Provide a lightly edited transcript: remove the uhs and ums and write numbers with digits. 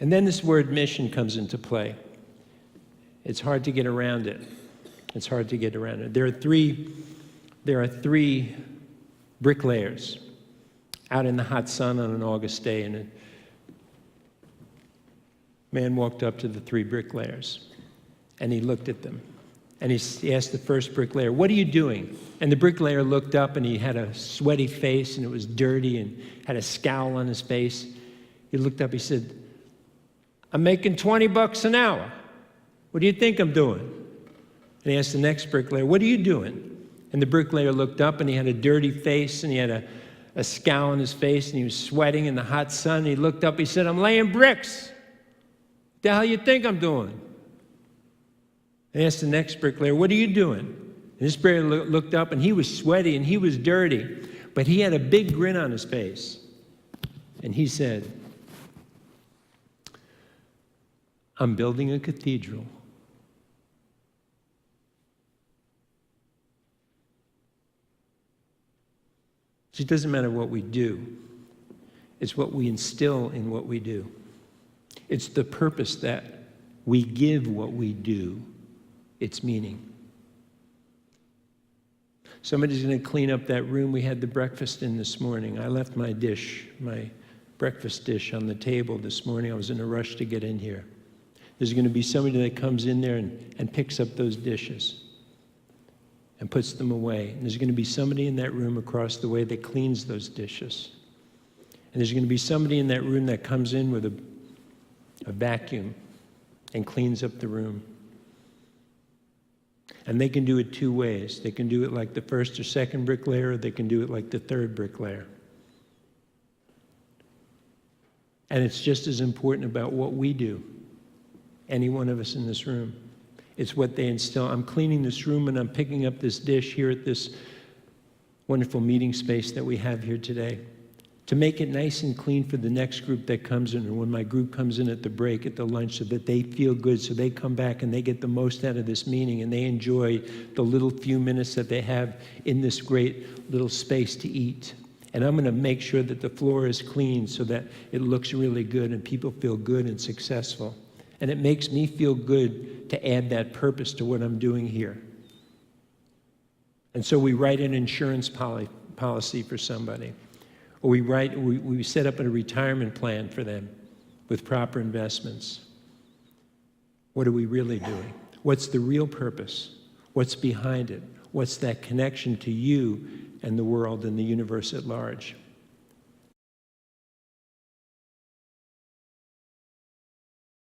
And then this word mission comes into play. It's hard to get around it. It's hard to get around it. There are three bricklayers out in the hot sun on an August day, and a man walked up to the three bricklayers, and he looked at them. And he asked the first bricklayer, "What are you doing?" And the bricklayer looked up, and he had a sweaty face, and it was dirty, and had a scowl on his face. He looked up, he said, "I'm making $20 an hour. What do you think I'm doing?" And he asked the next bricklayer, "What are you doing?" And the bricklayer looked up, and he had a dirty face, and he had a scowl on his face, and he was sweating in the hot sun. And he looked up, he said, "I'm laying bricks. What the hell you think I'm doing?" And asked the next bricklayer, "What are you doing?" And this bricklayer looked up, and he was sweaty, and he was dirty, but he had a big grin on his face. And he said, "I'm building a cathedral." So it doesn't matter what we do. It's what we instill in what we do. It's the purpose that we give what we do its meaning. Somebody's going to clean up that room we had the breakfast in this morning. I left my breakfast dish on the table this morning. I was in a rush to get in here. There's going to be somebody that comes in there and picks up those dishes and puts them away. And there's going to be somebody in that room across the way that cleans those dishes. And there's going to be somebody in that room that comes in with a vacuum and cleans up the room. And they can do it two ways. They can do it like the first or second bricklayer, or they can do it like the third bricklayer. And it's just as important about what we do, any one of us in this room. It's what they instill. I'm cleaning this room, and I'm picking up this dish here at this wonderful meeting space that we have here today, to make it nice and clean for the next group that comes in, or when my group comes in at the break, at the lunch, so that they feel good, so they come back and they get the most out of this meeting, and they enjoy the little few minutes that they have in this great little space to eat. And I'm going to make sure that the floor is clean so that it looks really good and people feel good and successful. And it makes me feel good to add that purpose to what I'm doing here. And so we write an insurance policy for somebody. Or we set up a retirement plan for them with proper investments. What are we really doing? What's the real purpose? What's behind it? What's that connection to you and the world and the universe at large?